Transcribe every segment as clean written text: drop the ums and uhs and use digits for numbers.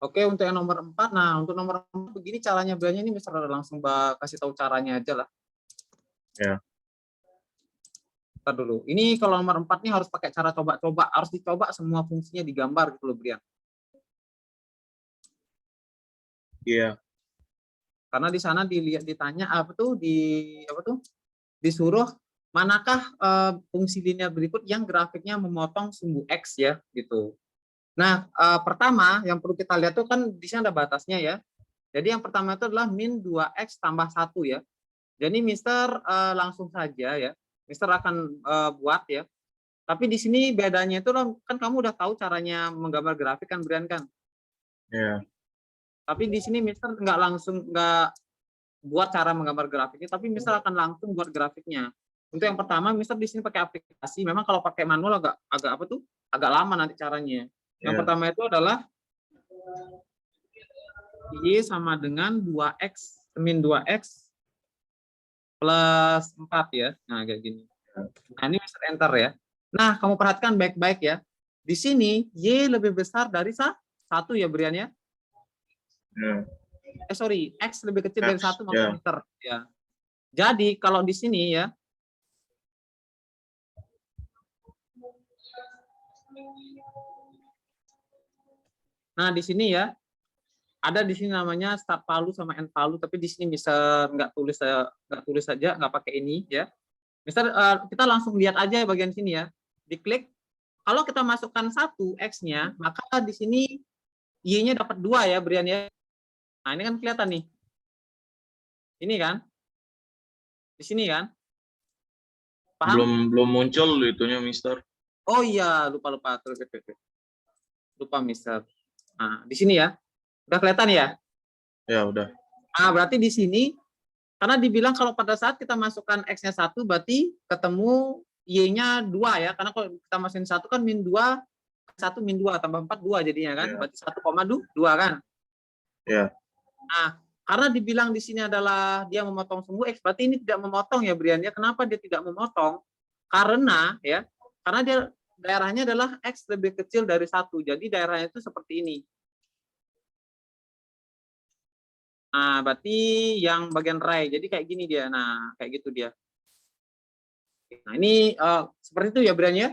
Oke, untuk yang nomor 4, nah untuk nomor 4 begini caranya Briannya ini misalnya langsung kasih tahu caranya aja lah. Ya. Ntar dulu. Ini kalau nomor 4 nih harus pakai cara coba-coba, harus dicoba semua fungsinya digambar gitu loh, Brian. Iya. Karena di sana ditanya apa tuh disuruh manakah fungsi linear berikut yang grafiknya memotong sumbu X ya gitu. Nah, pertama yang perlu kita lihat tuh kan di sini ada batasnya ya. Jadi yang pertama itu adalah min 2X tambah 1 ya. Jadi Mister langsung saja ya. Mister akan buat ya. Tapi di sini bedanya itu kan kamu udah tahu caranya menggambar grafik kan, Brian kan? Ya. Tapi di sini Mister nggak buat cara menggambar grafiknya, tapi Mister akan langsung buat grafiknya. Untuk yang pertama, Mister di sini pakai aplikasi. Memang kalau pakai manual agak apa tuh? Agak lama nanti caranya. Yang pertama itu adalah Y sama dengan 2X min 2X plus 4 ya. Nah, kayak gini. Nah, ini Mister enter ya. Nah, kamu perhatikan baik-baik ya. Di sini Y lebih besar dari 1 ya, Brian ya? Sorry, X lebih kecil dari 1 Mister ya. Jadi kalau di sini ya, nah di sini ya, ada di sini namanya start palu sama end palu, tapi di sini bisa nggak tulis saja, nggak pakai ini ya. Mister kita langsung lihat aja bagian sini ya. Diklik. Kalau kita masukkan 1 X-nya, maka di sini Y-nya dapat 2 ya, Brian ya. Nah, ini kan kelihatan nih. Ini kan? Di sini kan? Paham? Belum muncul itunya, Mister. Oh iya, lupa. Lupa, Mister. Nah, di sini ya. Udah kelihatan ya? Ya, udah. Nah, berarti di sini karena dibilang kalau pada saat kita masukkan X-nya 1 berarti ketemu Y-nya 2 ya. Karena kalau kita masukin 1 kan min 2 1 min 2 tambah 4 2 jadinya kan. Berarti 1,2 kan? Ya. Nah, karena dibilang di sini adalah dia memotong sumbu X, berarti ini tidak memotong ya, Brian ya. Kenapa dia tidak memotong? Karena dia daerahnya adalah X lebih kecil dari 1. Jadi daerahnya itu seperti ini. Nah, berarti yang bagian right. Jadi kayak gini dia. Nah, kayak gitu dia. Nah, ini seperti itu ya, Brian ya?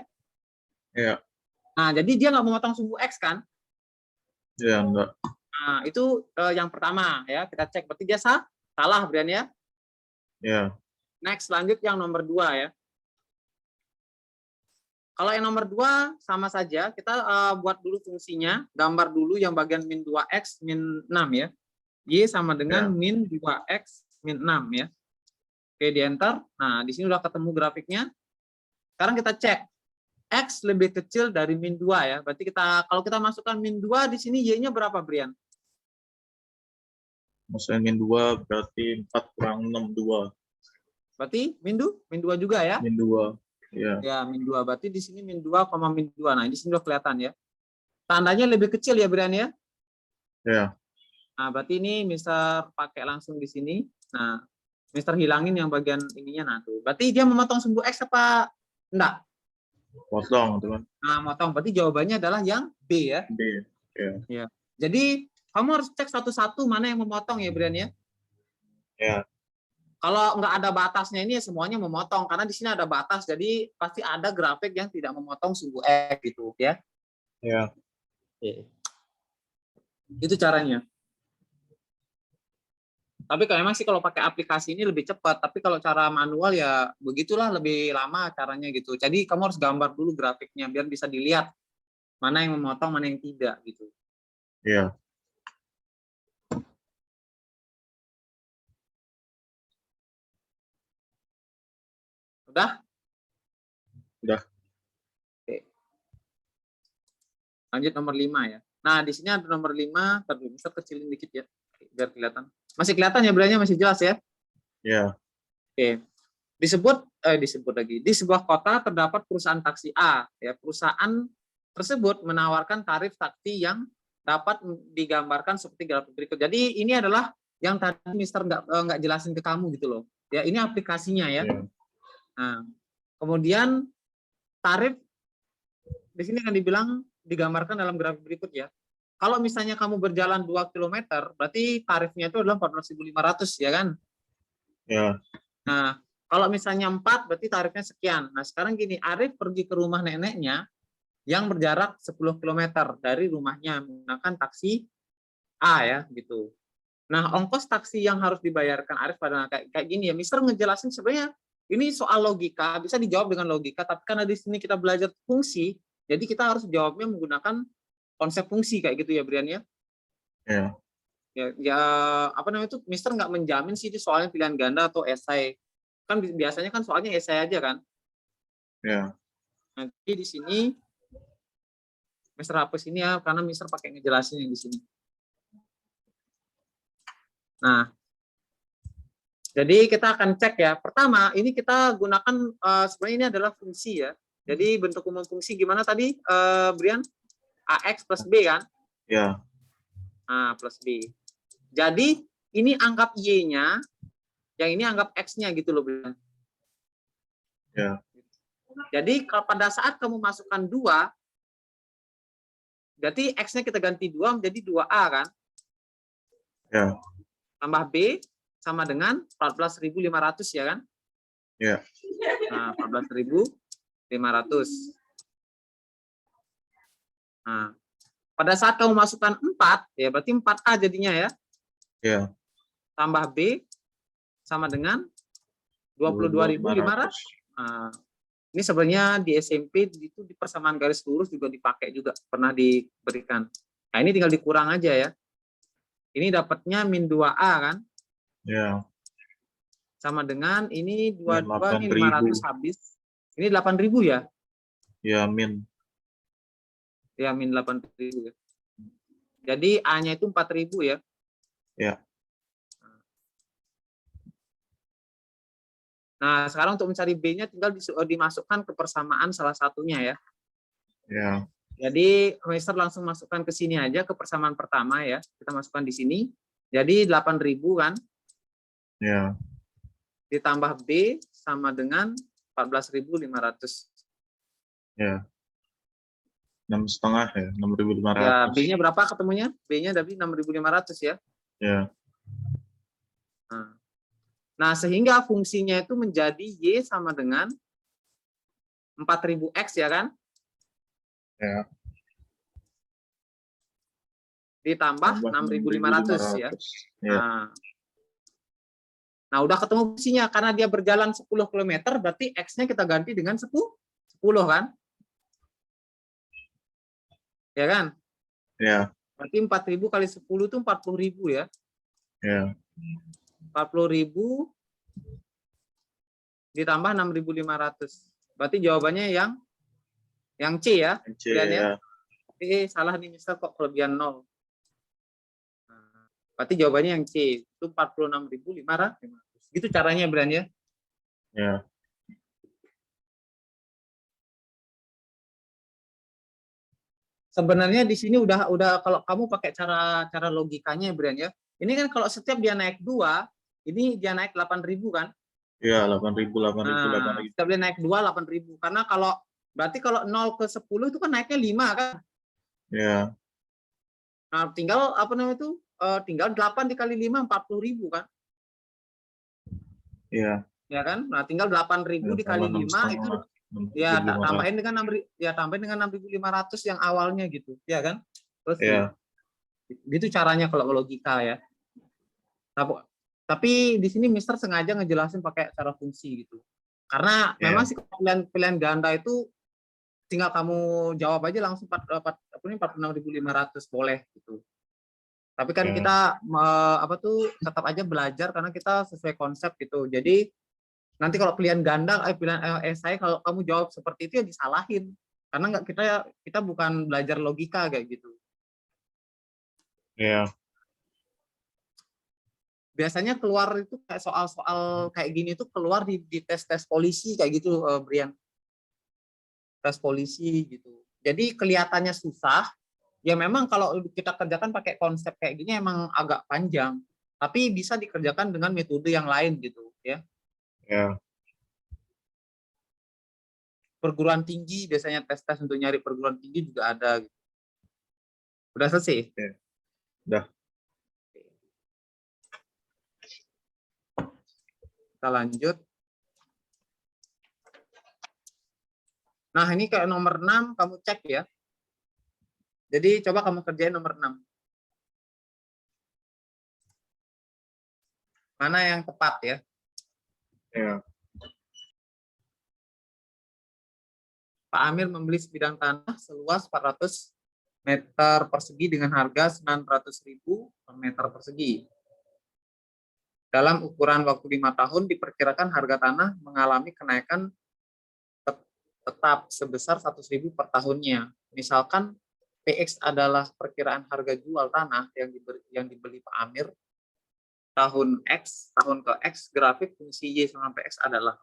Iya. Nah, jadi dia nggak memotong sumbu X kan? Iya, enggak. Nah, itu yang pertama ya. Kita cek. Berarti dia salah, Brian ya? Iya. Next, lanjut yang nomor 2 ya. Kalau yang nomor 2 sama saja, kita buat dulu fungsinya, gambar dulu yang bagian min 2X min 6 ya. Y sama dengan min 2X min 6 ya. Oke, di enter. Nah, di sini udah ketemu grafiknya. Sekarang kita cek. X lebih kecil dari min 2 ya. Berarti kalau kita masukkan min 2 di sini Y-nya berapa, Brian? Maksudnya min 2 berarti 4 kurang 6, 2. Berarti min 2 juga ya? Min 2. Ya. Ya, min 2. Berarti di sini min 2, min 2. Nah, di sini udah kelihatan ya. Tandanya lebih kecil ya, Brian ya? Ya. Nah, berarti ini Mister pakai langsung di sini. Nah, Mister hilangin yang bagian ininya. Nah, tuh. Berarti dia memotong sumbu X apa enggak? Potong, teman. Nah, motong. Berarti jawabannya adalah yang B ya? B. Ya. Jadi, kamu harus cek satu-satu mana yang memotong ya, Brian ya? Ya. Kalau nggak ada batasnya ini semuanya memotong karena di sini ada batas, jadi pasti ada grafik yang tidak memotong sumbu X gitu ya. Ya. Itu caranya. Tapi memang sih kalau pakai aplikasi ini lebih cepat, tapi kalau cara manual ya begitulah lebih lama caranya gitu. Jadi kamu harus gambar dulu grafiknya biar bisa dilihat mana yang memotong, mana yang tidak gitu. Iya. Udah? Udah. Oke. Lanjut nomor 5 ya. Nah, di sini ada nomor 5, tapi bisa kecilin dikit ya biar kelihatan. Masih kelihatan ya, Briannya masih jelas ya? Iya. Oke. Disebut lagi. Di sebuah kota terdapat perusahaan taksi A. Ya, perusahaan tersebut menawarkan tarif taksi yang dapat digambarkan seperti grafik berikut. Jadi ini adalah yang tadi Mister nggak jelasin ke kamu gitu loh. Ya, ini aplikasinya ya. Nah, kemudian tarif di sini akan dibilang digambarkan dalam grafik berikut ya. kalau misalnya kamu berjalan 2 kilometer, berarti tarifnya itu adalah 14.500 ya kan? Ya. Nah, kalau misalnya 4 berarti tarifnya sekian. Nah, sekarang gini, Arif pergi ke rumah neneknya yang berjarak 10 kilometer dari rumahnya menggunakan taksi A ya gitu. Nah, ongkos taksi yang harus dibayarkan Arif pada kayak gini ya. Mister ngejelasin sebenarnya ini soal logika, bisa dijawab dengan logika, tapi karena di sini kita belajar fungsi, jadi kita harus jawabnya menggunakan konsep fungsi kayak gitu ya, Brian ya. Ya. Ya apa namanya itu, Mister nggak menjamin sih itu soalnya pilihan ganda atau esai. Kan biasanya kan soalnya esai aja kan. Ya. Nanti di sini Mister hapus ini ya, karena Mister pakai ngejelasin yang di sini. Nah, jadi kita akan cek ya. Pertama, ini kita gunakan sebenarnya ini adalah fungsi ya. Jadi bentuk umum fungsi gimana tadi, Brian? AX plus B kan? Ya. A plus B. Jadi ini anggap Y-nya, yang ini anggap X-nya gitu loh, Brian. Ya. Jadi kalau pada saat kamu masukkan 2, berarti X-nya kita ganti 2 menjadi 2A kan? Ya. Tambah B sama dengan 14.500 ya kan? Ya. Nah, 14.500. Nah, pada saat kamu masukkan 4, ya berarti 4A jadinya ya. Ya. Tambah B sama dengan 22.500. Nah, ini sebenarnya di SMP itu di persamaan garis lurus juga dipakai juga, pernah diberikan. Nah, ini tinggal dikurang aja ya. Ini dapatnya min 2A kan? Ya. Sama dengan ini 22 ini 8.000. 500 habis. Ini 8.000 ya? Ya, min. Ya, min 8.000 ya. Jadi A-nya itu 4.000 ya. Ya. Nah, sekarang untuk mencari B-nya tinggal dimasukkan ke persamaan salah satunya ya. Ya. Jadi, Mister langsung masukkan ke sini aja, ke persamaan pertama ya. Kita masukkan di sini. Jadi 8.000 kan? Ya. Ditambah B sama dengan 14.500. Ya. 6,5 ya, 6.500. Ya, B-nya berapa ketemunya? B-nya dari 6.500 ya. Ya. Nah, sehingga fungsinya itu menjadi Y sama dengan 4.000X ya kan? Ya. Ditambah 6.500 ya. Ya. Nah, udah ketemu fungsinya. Karena dia berjalan 10 km, berarti X-nya kita ganti dengan 10 kan? Ya kan? Ya. Berarti 4.000 kali 10 itu 40.000 ya. Ya. 40.000 ditambah 6.500. Berarti jawabannya yang C ya. C ya. Salah nih Mister, kok kelebihan 0. Berarti jawabannya yang C, itu 46.500. Gitu caranya, Brian ya. Ya. Sebenarnya di sini udah kalau kamu pakai cara logikanya, Brian ya. Ini kan kalau setiap dia naik 2, ini dia naik 8.000 kan? Ya, 8.000, 8.000, Nah, 8.000. setiap dia naik 2, 8.000. Karena kalau berarti kalau 0 ke 10 itu kan naiknya 5 kan? Ya. Nah, tinggal apa namanya itu? Tinggal 8 dikali 5, 40.000 kan? Ya. Ya kan? Nah, tinggal 8.000 dikali 5 itu ya tambahin dengan 6.500 yang awalnya gitu, ya kan? Terus ya. Gitu caranya kalau logika ya. Tapi di sini Mister sengaja ngejelasin pakai cara fungsi gitu. Karena memang sih pilihan ganda itu tinggal kamu jawab aja langsung 46.500 boleh gitu. Tapi kan kita tetap aja belajar karena kita sesuai konsep gitu. Jadi nanti kalau pilihan ganda, pilihan esai kalau kamu jawab seperti itu ya disalahin. Karena nggak kita bukan belajar logika kayak gitu. Ya. Biasanya keluar itu kayak soal-soal kayak gini tuh keluar di tes polisi kayak gitu, Brian. Tes polisi gitu. Jadi kelihatannya susah. Ya memang kalau kita kerjakan pakai konsep kayak gini emang agak panjang. Tapi bisa dikerjakan dengan metode yang lain gitu ya. Ya. Perguruan tinggi biasanya tes untuk nyari perguruan tinggi juga ada gitu. Udah selesai? Ya. Udah. Kita lanjut. Nah, ini kayak nomor 6 kamu cek ya. Jadi coba kamu kerjain nomor 6. Mana yang tepat ya? Ya. Pak Amir membeli sebidang tanah seluas 400 meter persegi dengan harga 900.000 per meter persegi. Dalam ukuran waktu 5 tahun, diperkirakan harga tanah mengalami kenaikan tetap sebesar 100.000 per tahunnya. Misalkan PX adalah perkiraan harga jual tanah yang dibeli Pak Amir tahun X, tahun ke X, grafik fungsi Y sama PX adalah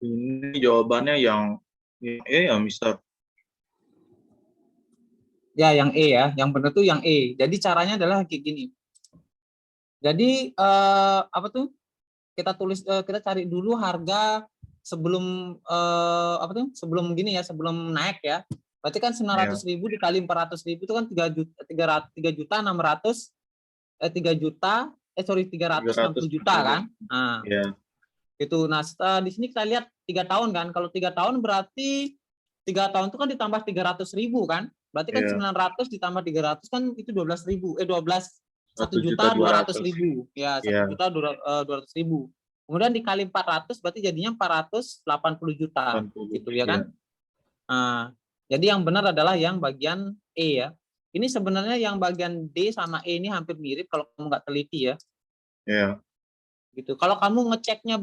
Ini jawabannya yang ya, Mister. ya yang E ya, yang benar tuh yang E. Jadi caranya adalah kayak gini. Jadi apa tuh? Kita cari dulu harga sebelum apa tuh? Sebelum gini ya, sebelum naik ya. Berarti kan 900.000 dikali 400.000 itu kan 360 juta kan. Nah, Ya. itu. Nah, di sini kita lihat 3 tahun kan. Kalau 3 tahun berarti 3 tahun itu kan ditambah 300.000 kan. Berarti kan Ya. 900 ditambah 300 kan itu 12.000. 1.200.000 ya, 1.200.000. Kemudian dikali 400 berarti jadinya 480 juta 80, gitu ya kan. ya. Nah, jadi yang benar adalah yang bagian E ya. Ini sebenarnya yang bagian D sama E ini hampir mirip kalau kamu nggak teliti ya. Ya. Gitu. Kalau kamu ngeceknya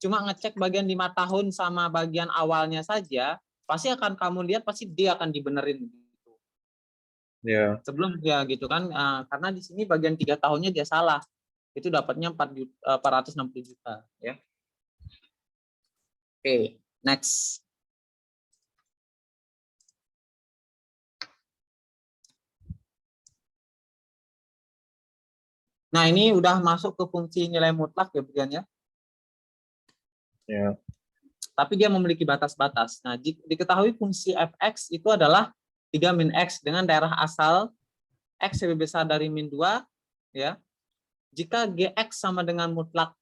cuma ngecek bagian 5 tahun sama bagian awalnya saja, pasti akan kamu lihat pasti D akan dibenerin. Ya. Sebelum ya gitu kan, karena di sini bagian 3 tahunnya dia salah, itu dapatnya 460 juta ya. Oke, next. Nah, ini udah masuk ke fungsi nilai mutlak ya bagiannya, Ya. tapi dia memiliki batas-batas. Nah, diketahui fungsi fx itu adalah 3 min x dengan daerah asal x lebih besar dari min 2 ya. Jika gx sama dengan mutlak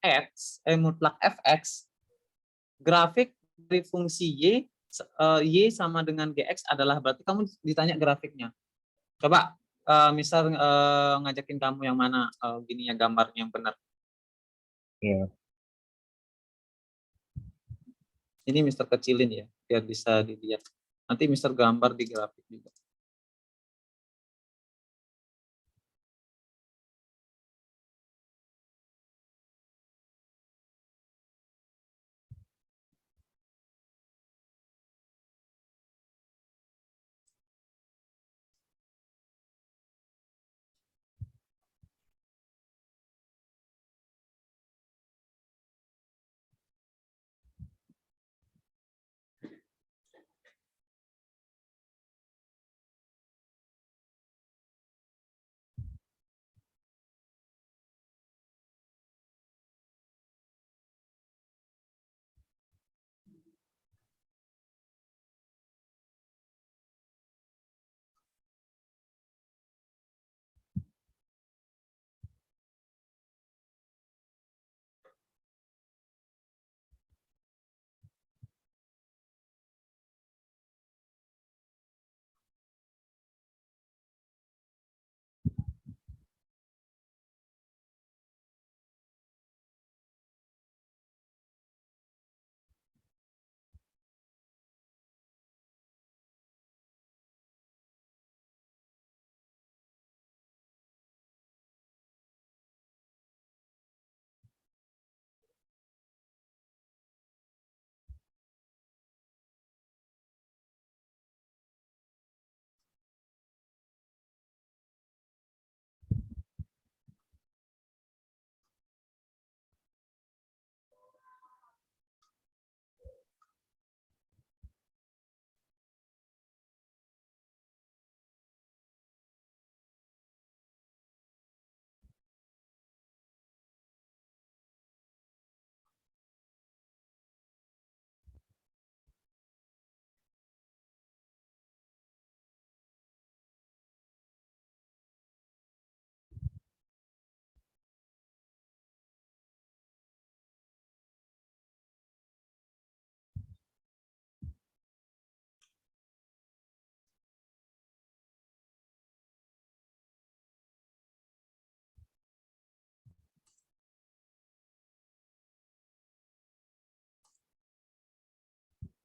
mutlak fx, grafik dari fungsi y sama dengan gx adalah, berarti kamu ditanya grafiknya. Coba misal ngajakin kamu yang mana gini ya gambarnya yang benar. Ya. Ini Mister kecilin ya, biar bisa dilihat. Nanti Mister gambar di grafik juga.